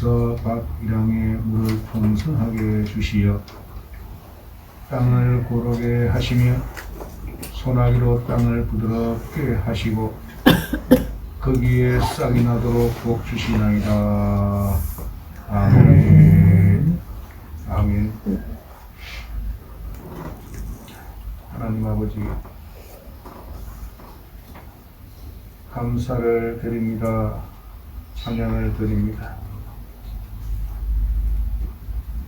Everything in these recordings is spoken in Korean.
주께서 밭 일항에 물을 풍성하게 주시어 땅을 고르게 하시며 소나기로 땅을 부드럽게 하시고 거기에 싹이 나도록 복 주시나이다. 아멘. 아멘. 하나님 아버지, 감사를 드립니다. 찬양을 드립니다.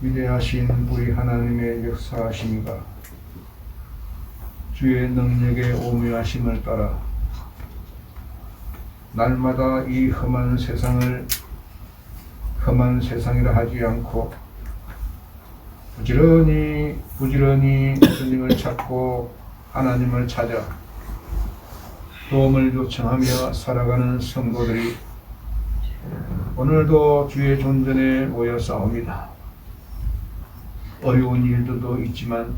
위대하신 우리 하나님의 역사하심과 주의 능력의 오묘하심을 따라 날마다 이 험한 세상을 험한 세상이라 하지 않고 부지런히 주님을 찾고 하나님을 찾아 도움을 요청하며 살아가는 성도들이 오늘도 주의 존전에 모여 싸웁니다. 어려운 일들도 있지만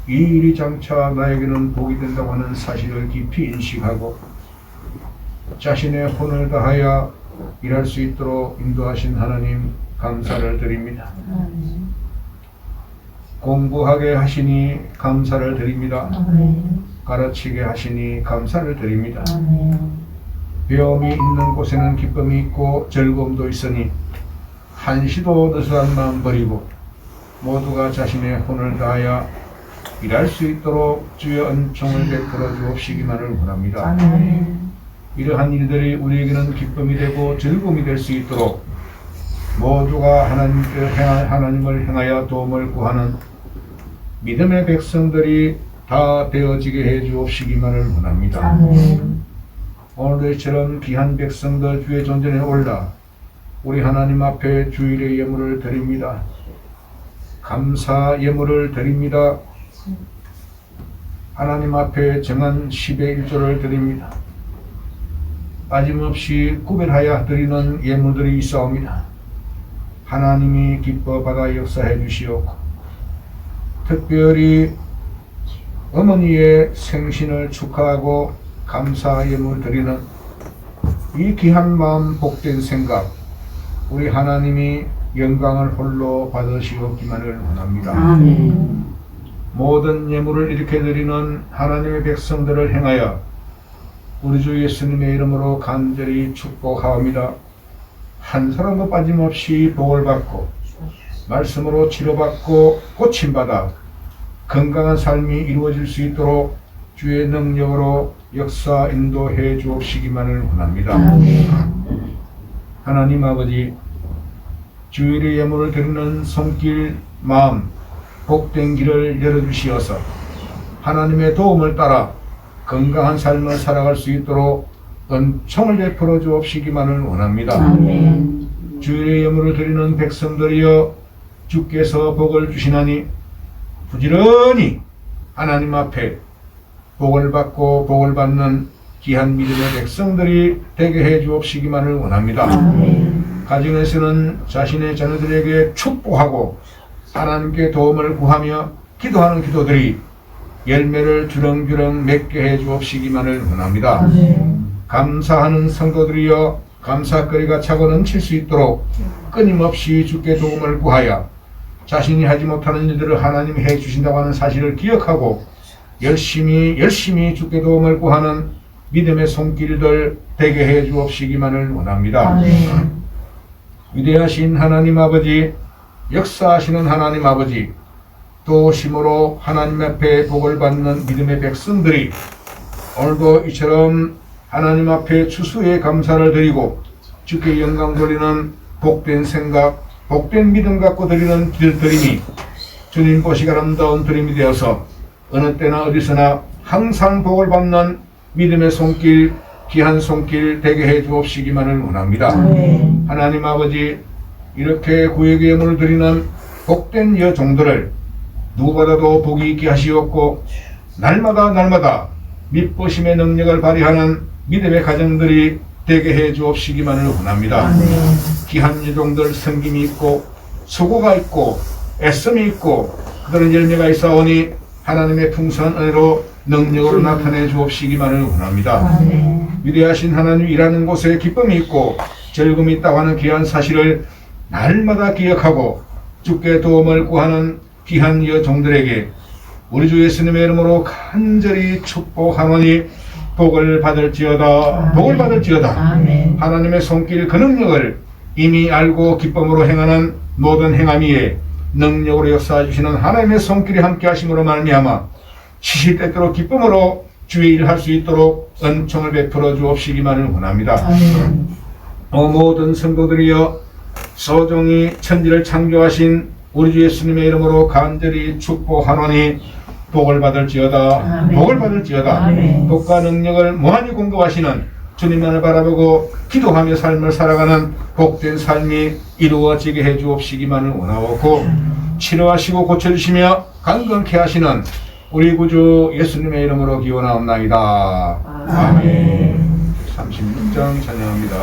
이 일이 장차 나에게는 복이 된다고 하는 사실을 깊이 인식하고 자신의 혼을 다하여 일할 수 있도록 인도하신 하나님 감사를 드립니다. 공부하게 하시니 감사를 드립니다. 가르치게 하시니 감사를 드립니다. 배움이 있는 곳에는 기쁨이 있고 즐거움도 있으니 한시도 느슨한 마음 버리고 모두가 자신의 혼을 다하여 일할 수 있도록 주의 은총을 베풀어 주옵시기만을 원합니다. 이러한 일들이 우리에게는 기쁨이 되고 즐거움이 될 수 있도록 모두가 하나님을 향하여 도움을 구하는 믿음의 백성들이 다 되어지게 해 주옵시기만을 원합니다. 오늘도 이처럼 귀한 백성들 주의 존전에 올라 우리 하나님 앞에 주일의 예물을 드립니다. 감사 예물을 드립니다. 하나님 앞에 정한 10의 1조를 드립니다. 빠짐없이 구별하여 드리는 예물들이 있사옵니다. 하나님이 기뻐 받아 역사해 주시옵고 특별히 어머니의 생신을 축하하고 감사 예물 드리는 이 귀한 마음 복된 생각 우리 하나님이 영광을 홀로 받으시옵기만을 원합니다. 아멘. 모든 예물을 이렇게 드리는 하나님의 백성들을 행하여 우리 주 예수님의 이름으로 간절히 축복하옵니다. 한 사람도 빠짐없이 복을 받고 말씀으로 치료받고 고침받아 건강한 삶이 이루어질 수 있도록 주의 능력으로 역사 인도해 주옵시기만을 원합니다. 하나님 아버지, 주일의 예물을 드리는 손길 마음 복된 길을 열어주시어서 하나님의 도움을 따라 건강한 삶을 살아갈 수 있도록 은총을 베풀어 주옵시기만을 원합니다. 주일의 예물을 드리는 백성들이여 주께서 복을 주시나니 부지런히 하나님 앞에 복을 받고 복을 받는 귀한 믿음의 백성들이 되게 해 주옵시기만을 원합니다. 가정에서는 자신의 자녀들에게 축복하고 하나님께 도움을 구하며 기도하는 기도들이 열매를 주렁주렁 맺게 해 주옵시기만을 원합니다. 감사하는 성도들이여 감사거리가 차고 넘칠 수 있도록 끊임없이 주께 도움을 구하여 자신이 하지 못하는 일들을 하나님이 해 주신다고 하는 사실을 기억하고 열심히 주께 도움을 구하는 믿음의 손길들 되게 해 주옵시기만을 원합니다. 위대하신 하나님 아버지, 역사하시는 하나님 아버지, 도심으로 하나님 앞에 복을 받는 믿음의 백성들이 오늘도 이처럼 하나님 앞에 추수의 감사를 드리고 주께 영광 돌리는 복된 생각, 복된 믿음 갖고 드리는 길들임이 주님 보시기 아름다운 드림이 되어서 어느 때나 어디서나 항상 복을 받는 믿음의 손길, 귀한 손길 되게 해 주옵시기만을 원합니다. 하나님 아버지, 이렇게 구역의 예물을 드리는 복된 여종들을 누구보다도 복이 있게 하시옵고 날마다 믿보심의 능력을 발휘하는 믿음의 가정들이 되게 해 주옵시기만을 원합니다. 귀한 여종들 섬김이 있고 수고가 있고 애씀이 있고 그들은 열매가 있사오니 하나님의 풍성한 은혜로 능력으로 나타내 주옵시기만을 원합니다. 위대하신 하나님 일하는 곳에 기쁨이 있고 즐거움이 있다고 하는 귀한 사실을 날마다 기억하고 주께 도움을 구하는 귀한 여종들에게 우리 주 예수님의 이름으로 간절히 축복하노니 복을 받을지어다. 복을 받을지어다. 아멘. 하나님의 손길 그 능력을 이미 알고 기쁨으로 행하는 모든 행함이에 능력으로 역사하시는 하나님의 손길이 함께 하심으로 말미암아 시시때때로 기쁨으로 주의 일을 할 수 있도록 은총을 베풀어 주옵시기만을 원합니다. 아멘. 모든 성도들이여 소중히 천지를 창조하신 우리 주 예수님의 이름으로 간절히 축복하노니 복을 받을지어다. 아멘. 복을 받을지어다. 아멘. 복과 능력을 무한히 공급하시는 주님만을 바라보고 기도하며 삶을 살아가는 복된 삶이 이루어지게 해 주옵시기만을 원하옵고 치료하시고 고쳐주시며 강건케 하시는 우리 구주 예수님의 이름으로 기원하옵나이다. 아멘. 36장 찬양합니다.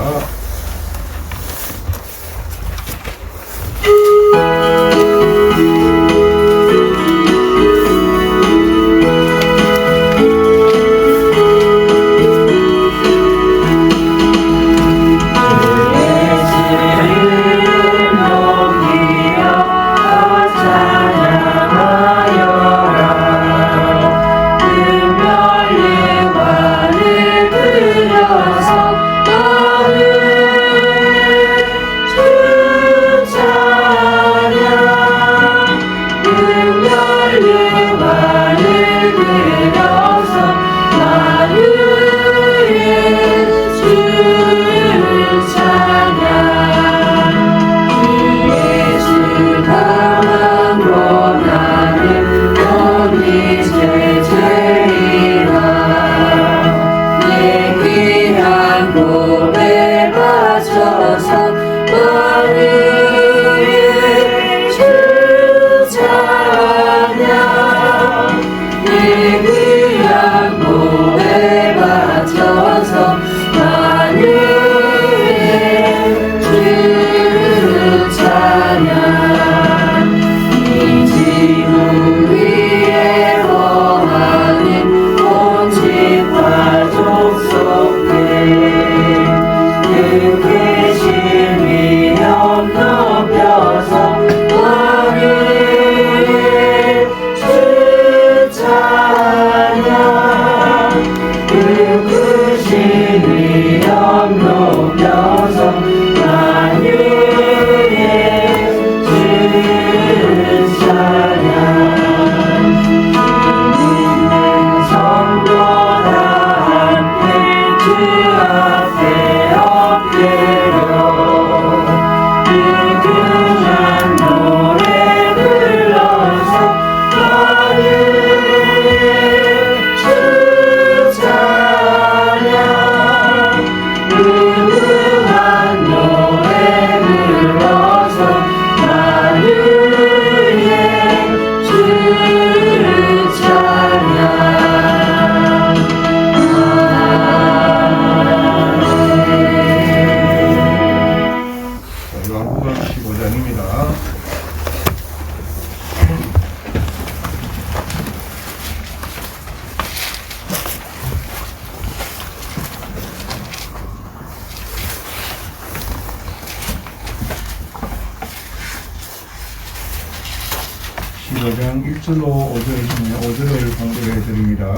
시로장 1절로 5절을 공부해 드립니다.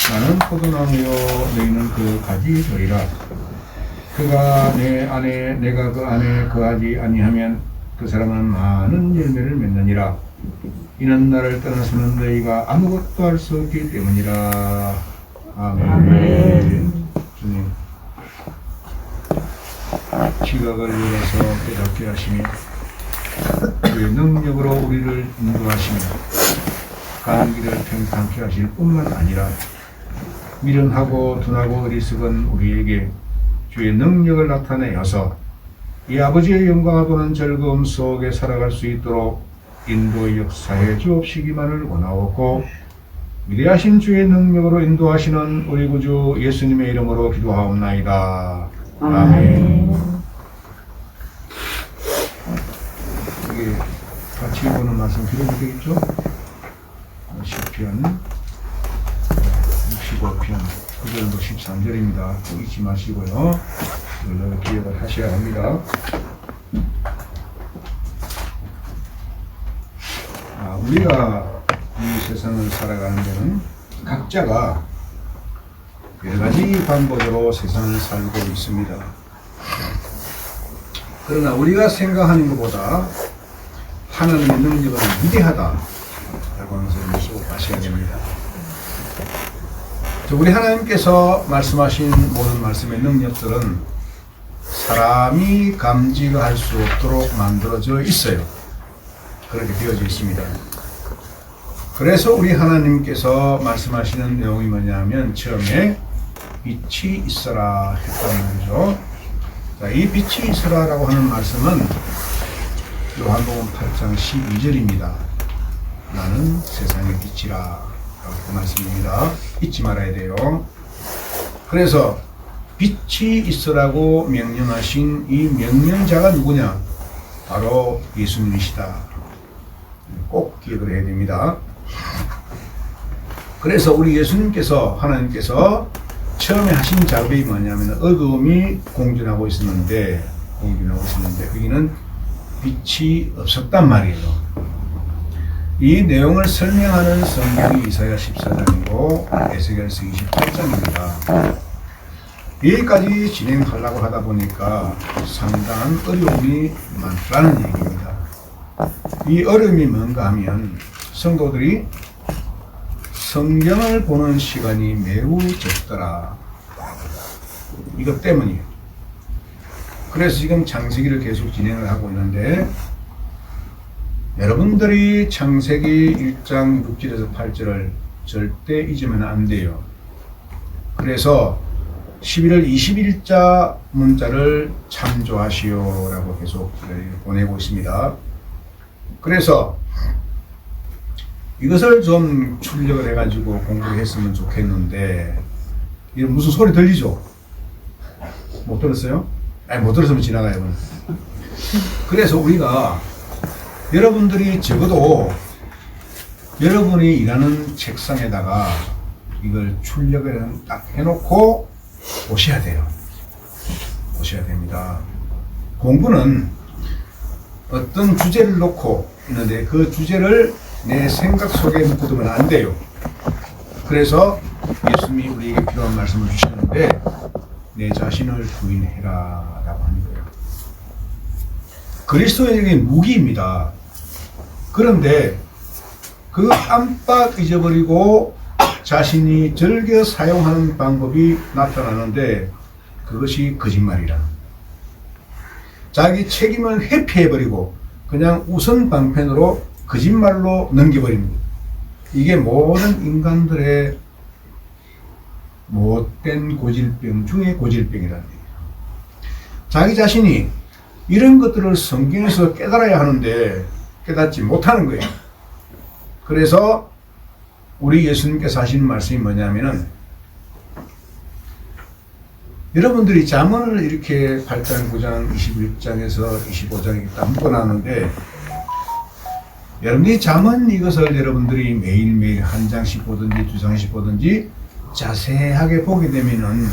나는 포도나무요 너희는 그 가지 되리라. 그가 내 안에 내가 그 안에 거하지 아니하면 그 사람은 많은 열매를 맺느니라. 이는 나를 떠나서는 너희가 아무것도 할 수 없기 때문이라. 아멘. 아멘. 주님 지각을 열어서 깨닫게 하시며 그의 능력으로 우리를 인도하시며 가는 길을 평탄케 하실 뿐만 아니라 미련하고 둔하고 어리석은 우리에게 주의 능력을 나타내어서 이 아버지의 영광을 보는 즐거움 속에 살아갈 수 있도록 인도 역사해 주옵시기만을 원하옵고 위대하신 주의 능력으로 인도하시는 우리 구주 예수님의 이름으로 기도하옵나이다. 아멘. 여기 같이 보는 말씀 드려도 되겠죠? 시편 65편 9절로 13절입니다. 꼭 잊지 마시고요. 늘 기억을 하셔야 합니다. 우리가 이 세상을 살아가는 데는 각자가 여러 가지 방법으로 세상을 살고 있습니다. 그러나 우리가 생각하는 것보다 하나님의 능력은 위대하다라고 하는 것을 꼭 아셔야 됩니다. 우리 하나님께서 말씀하신 모든 말씀의 능력들은 사람이 감지할 수 없도록 만들어져 있어요. 그렇게 되어져 있습니다. 그래서 우리 하나님께서 말씀하시는 내용이 뭐냐면 처음에 빛이 있어라 했단 말이죠. 자, 이 빛이 있어라라고 하는 말씀은 요한복음 8장 12절입니다. 나는 세상의 빛이라 라고 말씀입니다. 잊지 말아야 돼요. 그래서 빛이 있으라고 명령하신 이 명령자가 누구냐? 바로 예수님이시다. 꼭 기억을 해야 됩니다. 그래서 우리 예수님께서 하나님께서 처음에 하신 작업이 뭐냐면 어두움이 공존하고 있었는데 여기는 빛이 없었단 말이에요. 이 내용을 설명하는 성경이 이사야 14장이고 에스겔서 28장입니다. 여기까지 진행하려고 하다 보니까 상당한 어려움이 많다는 얘기입니다. 이 어려움이 뭔가 하면 성도들이 성경을 보는 시간이 매우 적더라. 이것 때문이에요. 그래서 지금 창세기를 계속 진행을 하고 있는데 여러분들이 창세기 1장 6절에서 8절을 절대 잊으면 안 돼요. 그래서 11월 20일자 문자를 참조하시오라고 계속 보내고 있습니다. 그래서 이것을 좀 출력을 해가지고 공부를 했으면 좋겠는데 이게 무슨 소리 들리죠? 못 들었어요? 아니 못 들었으면 지나가요. 그래서 우리가 여러분들이 적어도 여러분이 일하는 책상에다가 이걸 출력을 딱 해놓고 보셔야 돼요. 보셔야 됩니다. 공부는 어떤 주제를 놓고 있는데 그 주제를 내 생각 속에 묻어두면 안 돼요. 그래서 예수님이 우리에게 필요한 말씀을 주시는데 내 자신을 부인해라 라고 하는 거예요. 그리스도인에게 무기입니다. 그런데 그 깜빡 잊어버리고 자신이 즐겨 사용하는 방법이 나타나는데 그것이 거짓말이라. 자기 책임을 회피해버리고 그냥 우선 방편으로 거짓말로 넘겨버립니다. 이게 모든 인간들의 못된 고질병 중에 고질병이라는 얘기예요. 자기 자신이 이런 것들을 성경에서 깨달아야 하는데 깨닫지 못하는 거예요. 그래서 우리 예수님께서 하신 말씀이 뭐냐면은 여러분들이 잠언을 이렇게 8장, 9장, 21장에서 25장에 딱 묶어놨는데 여러분들이 잠언 이것을 여러분들이 매일매일 한 장씩 보든지 두 장씩 보든지 자세하게 보게 되면은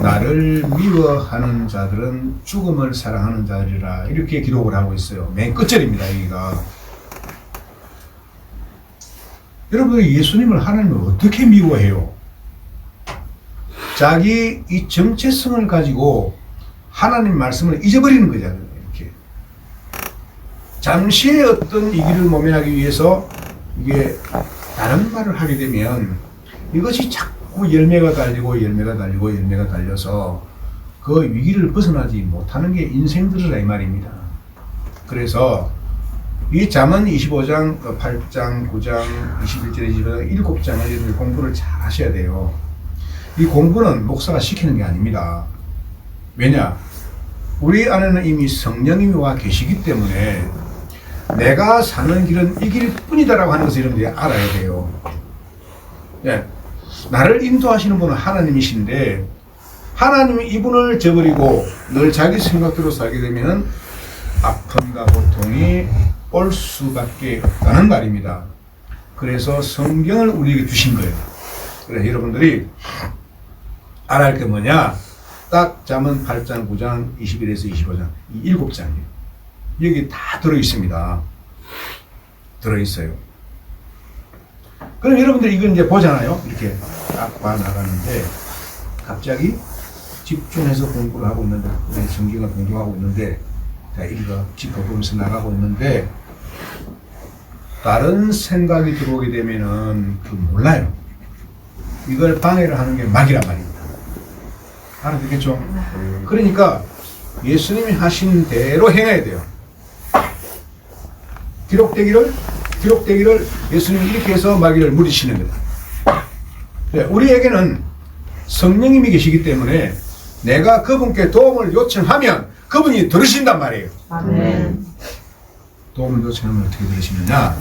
나를 미워하는 자들은 죽음을 사랑하는 자들이라 이렇게 기록을 하고 있어요. 맨 끝절입니다. 여기가. 여러분들이 예수님을 하나님을 어떻게 미워해요? 자기 이 정체성을 가지고 하나님 말씀을 잊어버리는 거잖아요. 이렇게 잠시의 어떤 이기를 모면하기 위해서 이게 다른 말을 하게 되면 이것이 자꾸 열매가 달리고 열매가 달리고 열매가 달려서 그 위기를 벗어나지 못하는 게 인생들이라 이 말입니다. 그래서 이 잠언 25장, 8장, 9장, 21절, 22장, 7장을 공부를 잘 하셔야 돼요. 이 공부는 목사가 시키는 게 아닙니다. 왜냐? 우리 안에는 이미 성령님이 와 계시기 때문에 내가 사는 길은 이 길일 뿐이다라고 하는 것을 여러분들이 알아야 돼요. 예. 나를 인도하시는 분은 하나님이신데 하나님이 이분을 저버리고 늘 자기 생각대로 살게 되면 아픔과 고통이 올 수밖에 없다는 말입니다. 그래서 성경을 우리에게 주신 거예요. 그래서 여러분들이 알아야 할 게 뭐냐? 딱 잠언 8장, 9장, 21에서 25장 이 7장이에요. 여기 다 들어있습니다. 들어있어요. 그럼 여러분들 이건 이제 보잖아요. 이렇게 딱 봐 나가는데 갑자기 집중해서 공부를 하고 있는데, 성경을 공부하고 있는데, 자, 이거 짚어보면서 나가고 있는데, 다른 생각이 들어오게 되면은 몰라요. 이걸 방해를 하는 게 막이란 말입니다. 알아듣겠죠? 그러니까 예수님이 하신 대로 행해야 돼요. 기록되기를 예수님이 이렇게 해서 마귀를 물리치는 거다. 네, 우리에게는 성령님이 계시기 때문에 내가 그분께 도움을 요청하면 그분이 들으신단 말이에요. 아멘. 도움을 요청하면 어떻게 들으시느냐?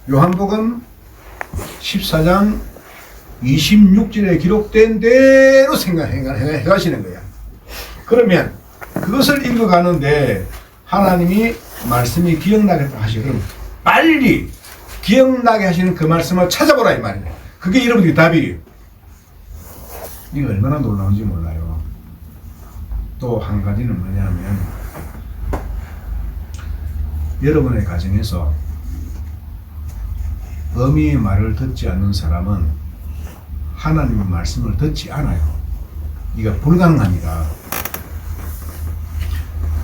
요한복음 14장 26절에 기록된 대로 생각해 가시는 거야. 그러면 그것을 읽어가는데 하나님이 말씀이 기억나게 하시고, 그럼 빨리 기억나게 하시는 그 말씀을 찾아보라 이 말이에요. 그게 여러분들이 답이에요. 이거 얼마나 놀라운지 몰라요. 또 한 가지는 뭐냐면, 여러분의 가정에서 어미의 말을 듣지 않는 사람은 하나님의 말씀을 듣지 않아요. 이거 불가능합니다.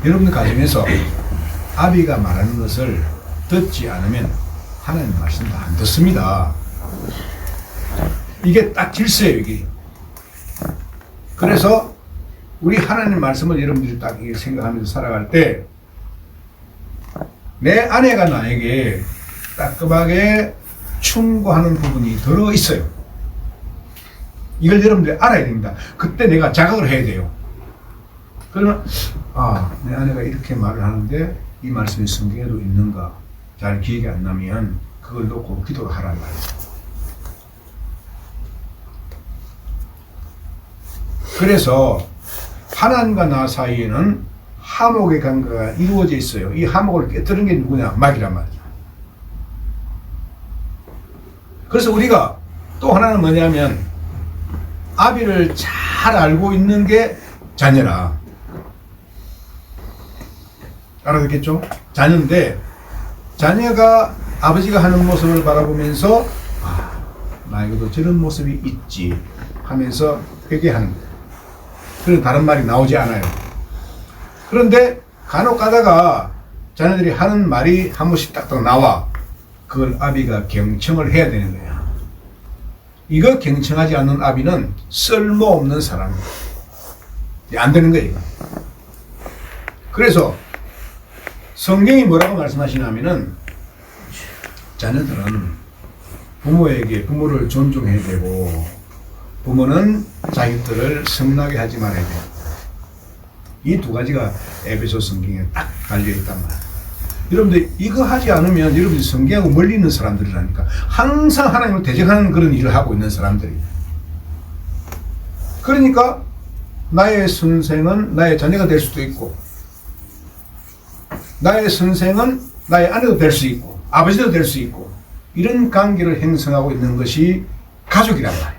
여러분의 가정에서 아비가 말하는 것을 듣지 않으면 하나님의 말씀도 안 듣습니다. 이게 딱 질서예요, 이게. 그래서 우리 하나님 말씀을 여러분들이 딱 생각하면서 살아갈 때, 내 아내가 나에게 따끔하게 충고하는 부분이 들어있어요. 이걸 여러분들이 알아야 됩니다. 그때 내가 자각을 해야 돼요. 그러면 내 아내가 이렇게 말을 하는데 이 말씀이 성경에도 있는가 잘 기억이 안 나면 그걸 놓고 기도를 하란 말이에요. 그래서 하나님과 나 사이에는 화목의 관계가 이루어져 있어요. 이 화목을 깨뜨리는 게 누구냐? 마귀란 말이죠. 그래서 우리가 또 하나는 뭐냐면 아비를 잘 알고 있는 게 자녀라. 알아듣겠죠? 자녀인데 자녀가 아버지가 하는 모습을 바라보면서 나에게도 저런 모습이 있지 하면서 회개하는 거예요. 그런 다른 말이 나오지 않아요. 그런데 간혹 가다가 자녀들이 하는 말이 한 번씩 딱딱 나와. 그걸 아비가 경청을 해야 되는 거야. 이거 경청하지 않는 아비는 쓸모없는 사람이야. 안 되는 거예요. 그래서 성경이 뭐라고 말씀하시냐면은 자녀들은 부모를 존중해야 되고 부모는 자기들을 성나게 하지 말아야 돼요. 이 두 가지가 에베소 성경에 딱 달려있단 말이에요. 여러분들 이거 하지 않으면 여러분들이 성경하고 멀리 있는 사람들이라니까. 항상 하나님을 대적하는 그런 일을 하고 있는 사람들이에요. 그러니까 나의 선생은 나의 자녀가 될 수도 있고 나의 선생은 나의 아내도 될 수 있고 아버지도 될 수 있고 이런 관계를 형성하고 있는 것이 가족이란 말이에요.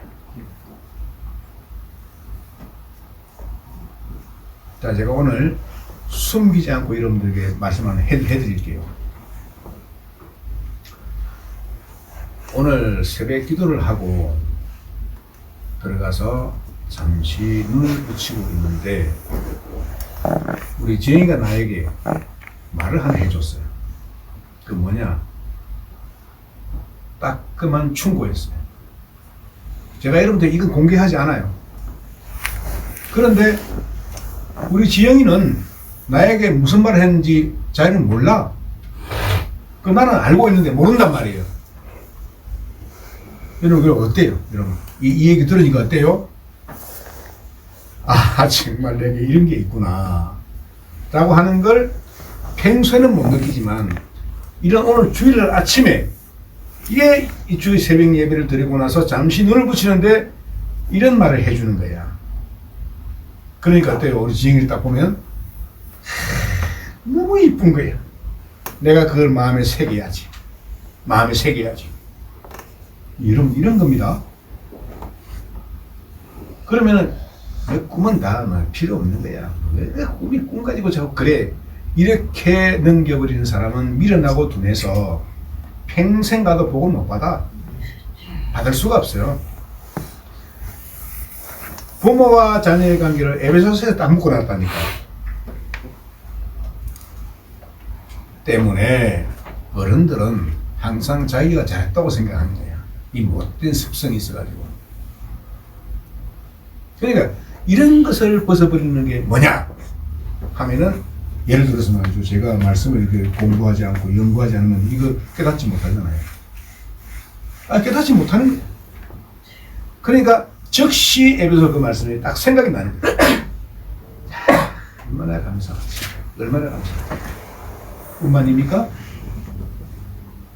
자, 제가 오늘 숨기지 않고 여러분들에게 말씀을 해드릴게요. 오늘 새벽 기도를 하고 들어가서 잠시 눈을 붙이고 있는데 우리 지영이가 나에게 말을 하나 해줬어요. 그 뭐냐? 따끔한 충고였어요. 제가 여러분들 이건 공개하지 않아요. 그런데 우리 지영이는 나에게 무슨 말을 했는지 자기는 몰라. 그 나는 알고 있는데 모른단 말이에요. 여러분, 그럼 어때요? 여러분, 이 얘기 들으니까 어때요? 정말 내게 이런 게 있구나. 라고 하는 걸 평소에는 못 느끼지만, 이런 오늘 주일 아침에, 이게 이 주일 새벽 예배를 드리고 나서 잠시 눈을 붙이는데, 이런 말을 해주는 거야. 그러니까 어때요? 우리 지영이를 딱 보면, 너무 이쁜 거야. 내가 그걸 마음에 새겨야지. 이런 겁니다. 그러면은 내 꿈은 다 뭐 필요 없는 거야. 왜 꿈이 꿈 가지고 자꾸 그래. 이렇게 넘겨버리는 사람은 밀어나고 둔해서 평생 가도 복을 못 받아. 받을 수가 없어요. 부모와 자녀의 관계를 에베소서에 딱 묶어놨다니까. 때문에 어른들은 항상 자기가 잘했다고 생각하는 거야. 이 못된 습성이 있어가지고. 그러니까 이런 것을 벗어버리는 게 뭐냐 하면은, 예를 들어서 말이죠. 제가 말씀을 이렇게 공부하지 않고 연구하지 않으면 이거 깨닫지 못하잖아요. 깨닫지 못하는 거예요. 그러니까 즉시 에베소 그 말씀이 딱 생각이 나는 거예요. 얼마나 감사하지. 얼마나 감사하지. 뿐만입니까?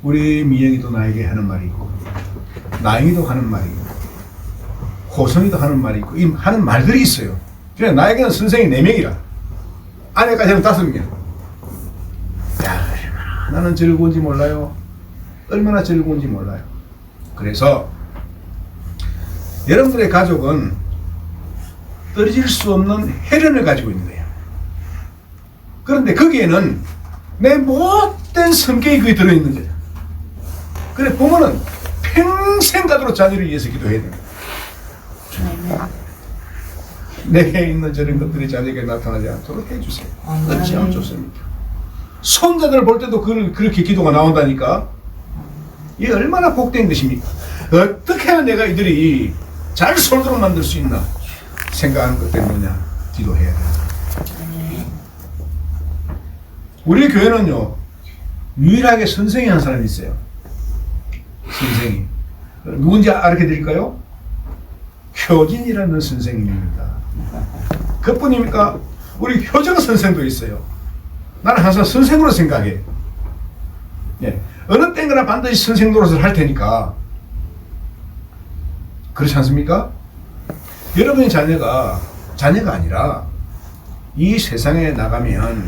우리 미영이도 나에게 하는 말이 있고, 나영이도 하는 말이 있고, 호성이도 하는 말이 있고, 이 하는 말들이 있어요. 그래, 나에게는 선생이 4명이라, 아내까지는 5명. 야, 얼마나 나는 즐거운지 몰라요. 얼마나 즐거운지 몰라요. 그래서 여러분들의 가족은 떨어질 수 없는 혈연을 가지고 있는 거예요. 그런데 거기에는 내 못된 성격이 거기 들어있는 거예요. 그래, 부모는 평생 가도록 자녀를 위해서 기도해야 됩니다. 내게 있는 저런 것들이 자녀에게 나타나지 않도록 해주세요. 어찌하면 좋습니까? 손자들 볼 때도 그렇게 기도가 나온다니까. 이게 얼마나 복된 것입니까? 어떻게 하면 내가 이들이 잘 살도록 만들 수 있나 생각하는 것 때문이냐. 기도해야 돼요. 우리 교회는요, 유일하게 선생이 한 사람이 있어요. 선생이. 누군지 알게 드릴까요? 효진이라는 선생님입니다. 그뿐입니까? 우리 효정 선생도 있어요. 나는 항상 선생으로 생각해. 예. 어느 때거나 반드시 선생 노릇을 할 테니까. 그렇지 않습니까? 여러분의 자녀가 아니라 이 세상에 나가면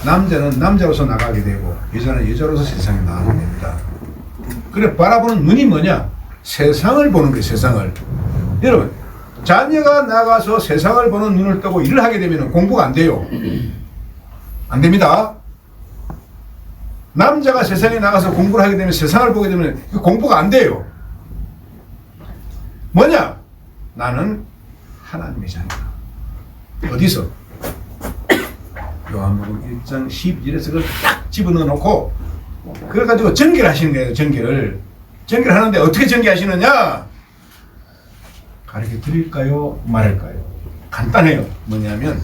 남자는 남자로서 나가게 되고 여자는 여자로서 세상에 나가게 됩니다. 그래, 바라보는 눈이 뭐냐? 세상을 보는 거예요. 세상을. 여러분, 자녀가 나가서 세상을 보는 눈을 뜨고 일을 하게 되면 공부가 안 돼요. 안 됩니다. 남자가 세상에 나가서 공부를 하게 되면, 세상을 보게 되면 공부가 안 돼요. 뭐냐? 나는 하나님의 자녀다. 어디서? 요한복음 1장 12절에서 그걸 딱 집어넣어 놓고 그래가지고 전개하시는 거예요. 전개를 하는데 어떻게 전개하시느냐? 가르쳐 드릴까요? 말할까요? 간단해요. 뭐냐면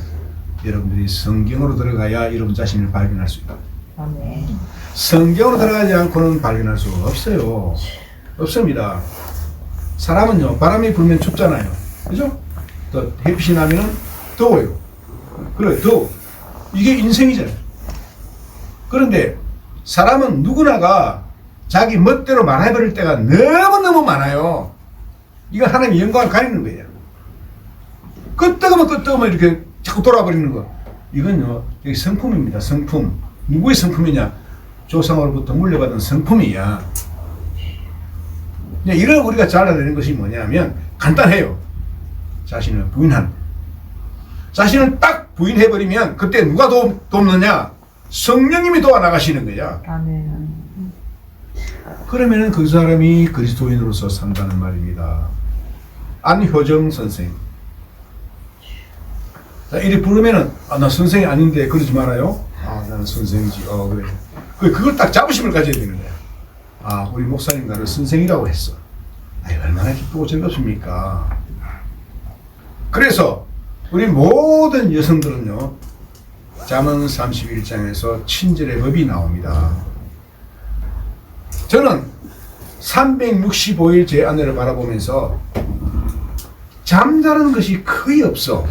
여러분들이 성경으로 들어가야 여러분 자신을 발견할 수 있다. 성경으로 들어가지 않고는 발견할 수 없어요. 없습니다. 사람은요, 바람이 불면 춥잖아요. 그죠? 또 햇빛이 나면 더워요. 그래, 더워. 이게 인생이잖아요. 그런데 사람은 누구나가 자기 멋대로 말해버릴 때가 너무너무 많아요. 이건 하나님의 영광을 가리는 거예요. 끄떡하면 이렇게 자꾸 돌아버리는 거. 이건요, 여기 성품입니다. 성품. 누구의 성품이냐? 조상으로부터 물려받은 성품이야. 이걸 우리가 잘라내는 것이 뭐냐면 간단해요. 자신을 부인한. 자신을 딱 부인해버리면 그때 누가 돕느냐? 성령님이 도와나가시는 거야. 아멘. 그러면은 그 사람이 그리스도인으로서 산다는 말입니다. 안효정 선생. 자, 이리 부르면은, 나 선생이 아닌데 그러지 말아요. 나는 선생이지. 그래. 그걸 딱 자부심을 가져야 되는 거야. 우리 목사님 나를 선생이라고 했어. 얼마나 기쁘고 즐겁습니까? 그래서 우리 모든 여성들은요, 잠언 31장에서 친절의 법이 나옵니다. 저는 365일 제 아내를 바라보면서 잠자는 것이 거의 없어.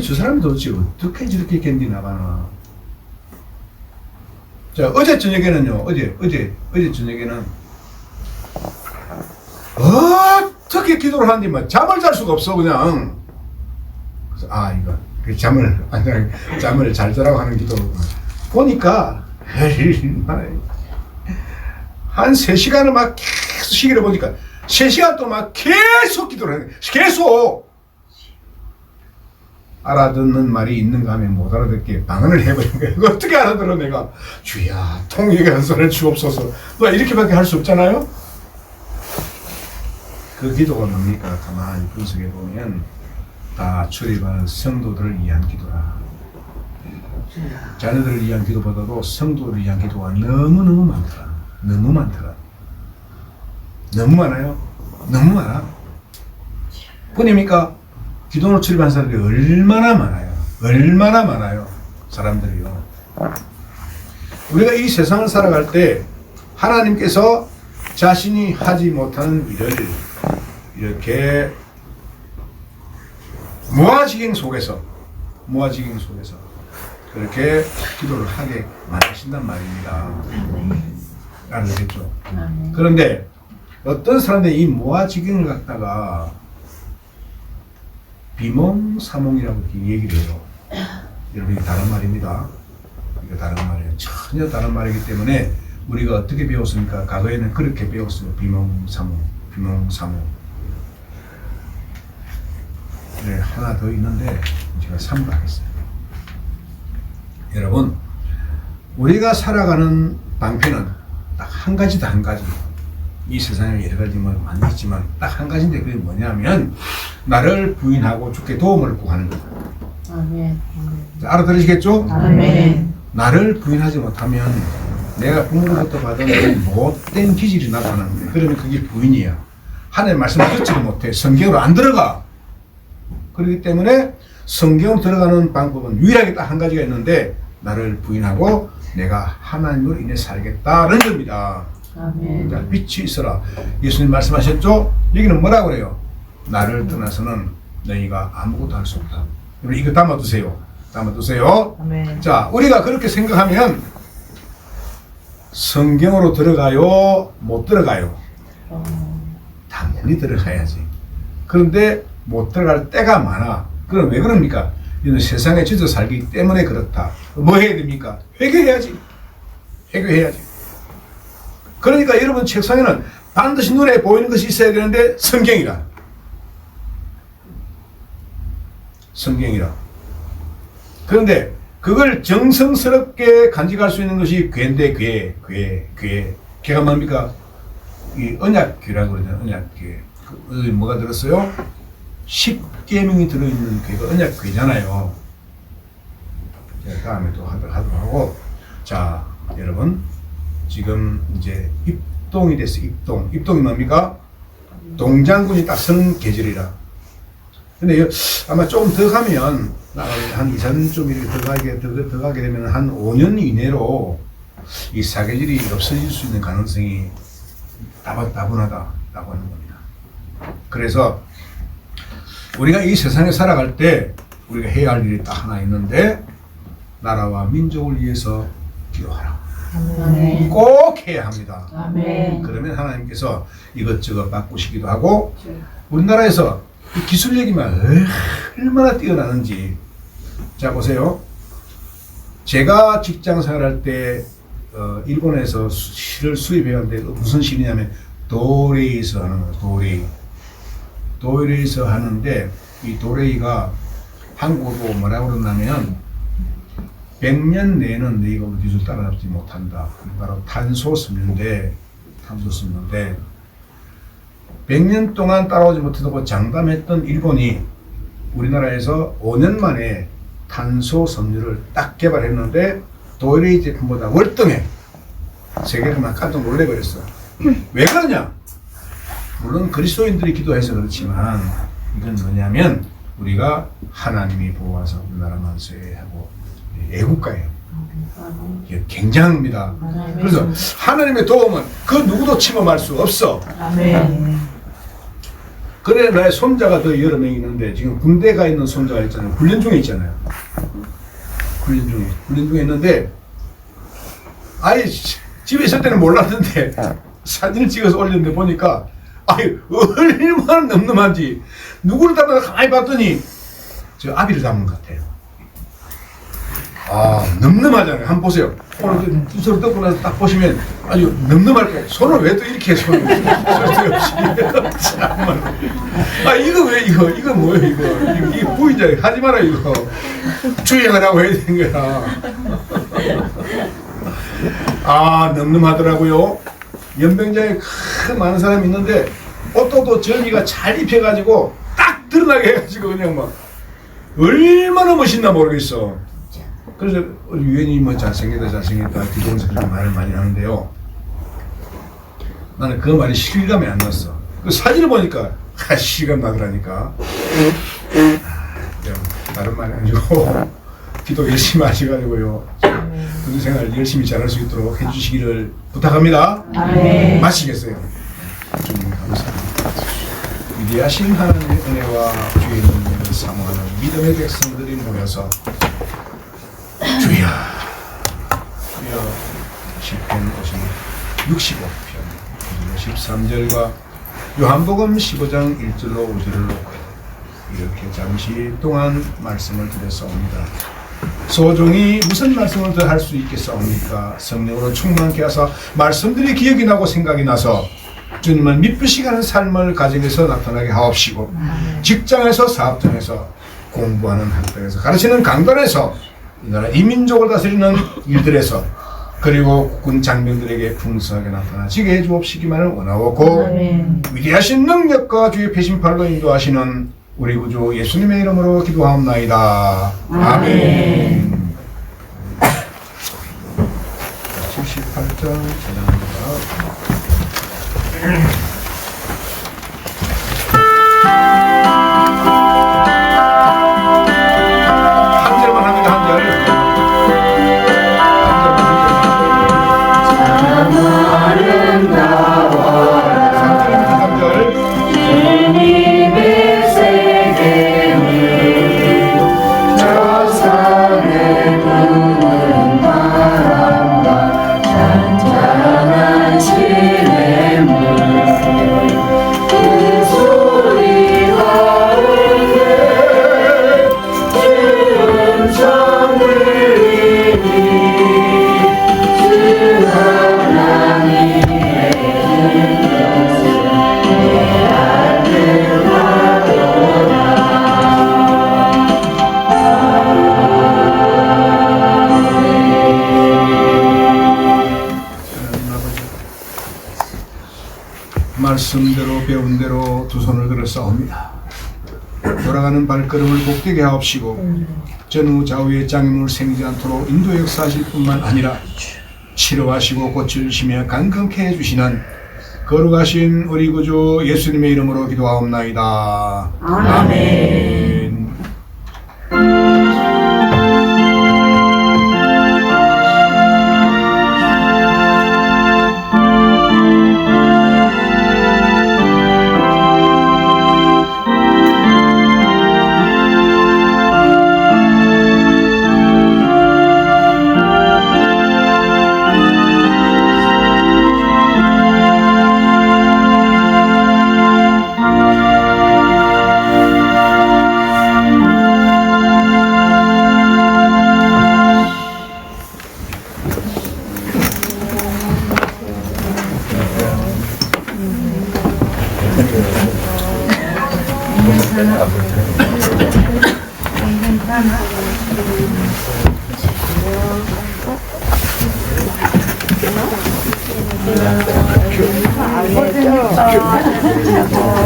저 사람이 도대체 어떻게 저렇게 견디나가나. 자, 어제 저녁에는요, 어제 저녁에는 어떻게 기도를 하는지 뭐 잠을 잘 수가 없어, 그냥. 그래서 이거 잠을 잘 자라고 하는 기도 보니까 한 3시간을 막 시기를 보니까 3시간 동안 계속 기도를 하는 거예요. 계속 알아듣는 말이 있는가 하면 못 알아듣게 방언을 해버린 거예요. 이거 어떻게 알아들어 내가. 주야 통역의 은사를 주옵소서. 너 이렇게밖에 할 수 없잖아요. 그 기도가 뭡니까? 가만히 분석해 보면 다 출입하는 성도들을 위한 기도라. 자녀들을 위한 기도보다도 성도를 위한 기도가 너무너무 많더라. 너무 많더라. 너무 많아요. 너무 많아. 뿐입니까? 기도로 출입한 사람들이 얼마나 많아요. 얼마나 많아요. 사람들이요. 우리가 이 세상을 살아갈 때 하나님께서 자신이 하지 못하는 일을 이렇게 무아지경 속에서 그렇게 기도를 하게 만드신단 말입니다. 알겠죠? 그런데 어떤 사람들이 이 무아지경을 갖다가 비몽사몽이라고 얘기를 해요. 여러분, 이게 다른 말입니다. 이거 다른 말이에요. 전혀 다른 말이기 때문에 우리가 어떻게 배웠습니까? 과거에는 그렇게 배웠어요. 비몽사몽. 네, 하나 더 있는데 제가 삼가하겠어요. 여러분, 우리가 살아가는 방편은 딱 한 가지다, 한 가지. 이 세상에 여러 가지 뭐 많이 있지만 딱 한 가지인데 그게 뭐냐면 나를 부인하고 주께 도움을 구하는 거예요. 아멘. 알아들으시겠죠? 아멘. 나를 부인하지 못하면 내가 부모로부터 받은 못된 기질이 나타나는 거예요. 그러면 그게 부인이야. 하나님의 말씀을 듣지를 못해. 성경으로 안 들어가. 그렇기 때문에 성경으로 들어가는 방법은 유일하게 딱 한 가지가 있는데 나를 부인하고 내가 하나님으로 인해 살겠다는 겁니다. 아멘. 자, 빛이 있어라. 예수님 말씀하셨죠? 여기는 뭐라고 그래요? 나를 떠나서는 너희가 아무것도 할 수 없다. 여러분 이거 담아두세요. 담아두세요. 아멘. 자, 우리가 그렇게 생각하면 성경으로 들어가요? 못 들어가요? 당연히 들어가야지. 그런데 못 들어갈 때가 많아. 그럼 왜 그럽니까? 이는 세상에 젖어 살기 때문에 그렇다. 뭐 해야 됩니까? 회개해야지. 회개해야지. 그러니까 여러분 책상에는 반드시 눈에 보이는 것이 있어야 되는데 성경이라. 성경이라. 그런데 그걸 정성스럽게 간직할 수 있는 것이 괴인데 괴가 뭡니까? 이 언약궤라고 그러잖아요. 언약궤. 그 뭐가 들었어요? 10계명이 들어있는 괴가 언약궤잖아요. 다음에 또 하도록 하고. 자, 여러분. 지금 이제 입동이 됐어요. 입동이 뭡니까? 동장군이 딱 서는 계절이라. 근데 아마 조금 더 가면 한 2, 3년 좀 이렇게 더 가게 되면 한 5년 이내로 이 사계절이 없어질 수 있는 가능성이 다분하다라고 하는 겁니다. 그래서 우리가 이 세상에 살아갈 때 우리가 해야 할 일이 딱 하나 있는데 나라와 민족을 위해서 기도하라. 아멘. 꼭 해야 합니다. 아멘. 그러면 하나님께서 이것저것 바꾸시기도 하고 우리나라에서 이 기술력이면 얼마나 뛰어나는지. 자, 보세요. 제가 직장 생활할 때 일본에서 실을 수입해왔는데 무슨 실이냐면 도레이에서 하는 거예요. 도레이에서 하는데 이 도레이가 한국어로 뭐라고 그러냐면 100년 내에는 너희가 우리 기술 따라잡지 못한다. 바로 탄소섬유인데 100년 동안 따라오지 못하고 장담했던 일본이 우리나라에서 5년 만에 탄소섬유를 딱 개발했는데 도레이 제품보다 월등해. 세계가 깜짝 놀래버렸어. 왜 그러냐? 물론 그리스도인들이 기도해서 그렇지만 이건 뭐냐면 우리가 하나님이 보호하사 우리나라 만세 하고 애국가예요. 이게 굉장합니다. 그래서 하나님의 도움은 그 누구도 침범할 수 없어. 아멘. 그래 나의 손자가 더 여러 명 있는데 지금 군대 가 있는 손자가 있잖아요. 훈련 중에 있잖아요. 훈련 중에 있는데 아이 집에 있을 때는 몰랐는데 사진을 찍어서 올렸는데 보니까 아이 얼마나 늠름한지 누구를 닮아서 가만히 봤더니 저 아비를 닮은 것 같아요. 늠름하잖아요. 한번 보세요. 오늘 두 손을 뜯고 나서 딱 보시면 아주 늠름할 거예요. 손을 왜 또 이렇게 손을 쓸데없이. 참말로. 이거 왜 이거 뭐예요 이게 보이잖아요. 하지 마라 이거. 주의하라고 해야 되는 거야. 늠름하더라고요. 연병장에 큰 많은 사람이 있는데 옷도 전이가 잘 입혀가지고 딱 드러나게 해가지고 그냥 막 얼마나 멋있나 모르겠어. 그래서 우리 유엔이 뭐 잘생겼다 기동에서 그렇게 말을 많이 하는데요. 나는 그 말이 실감이 안 났어. 그 사진을 보니까 실감 나더라니까. 다른 말이 아니고 기도 열심히 하셔가지고요. 군생활 열심히 잘할 수 있도록 해주시기를 부탁합니다. 마치겠어요. 주님 감사합니다. 위대하신 하나님의 은혜와 주의 능력을 사모하는 믿음의 백성들이 모여서 주여 시편 65편 13절과 요한복음 15장 1절로 5절을 놓고 이렇게 잠시 동안 말씀을 드렸사옵니다. 소종이 무슨 말씀을 더 할 수 있겠사옵니까? 성령으로 충만케 하사 말씀들이 기억이 나고 생각이 나서 주님을 미쁘시게 하는 삶을 가정에서 나타나게 하옵시고 직장에서 사업장에서 공부하는 학교에서 가르치는 강단에서 이 나라 이민족을 다스리는 일들에서 그리고 국군 장병들에게 풍성하게 나타나지게 해주옵시기만을 원하옵고 위대하신 능력과 주의 배신팔로 인도하시는 우리 구주 예수님의 이름으로 기도하옵나이다. 아멘. 78장 전합니다. 한 절만 합니다. 한 절. 말씀대로 배운 대로 두 손을 들어 싸웁니다. 돌아가는 발걸음을 복되게 하옵시고 전후 좌우의 장애물 생기지 않도록 인도 역사하실 뿐만 아니라 치료하시고 고쳐주시며 강건케 해주시는 거룩하신 우리 구주 예수님의 이름으로 기도하옵나이다. 아멘.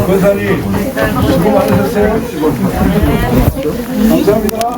권사님 수고 많으셨어요. 감사합니다.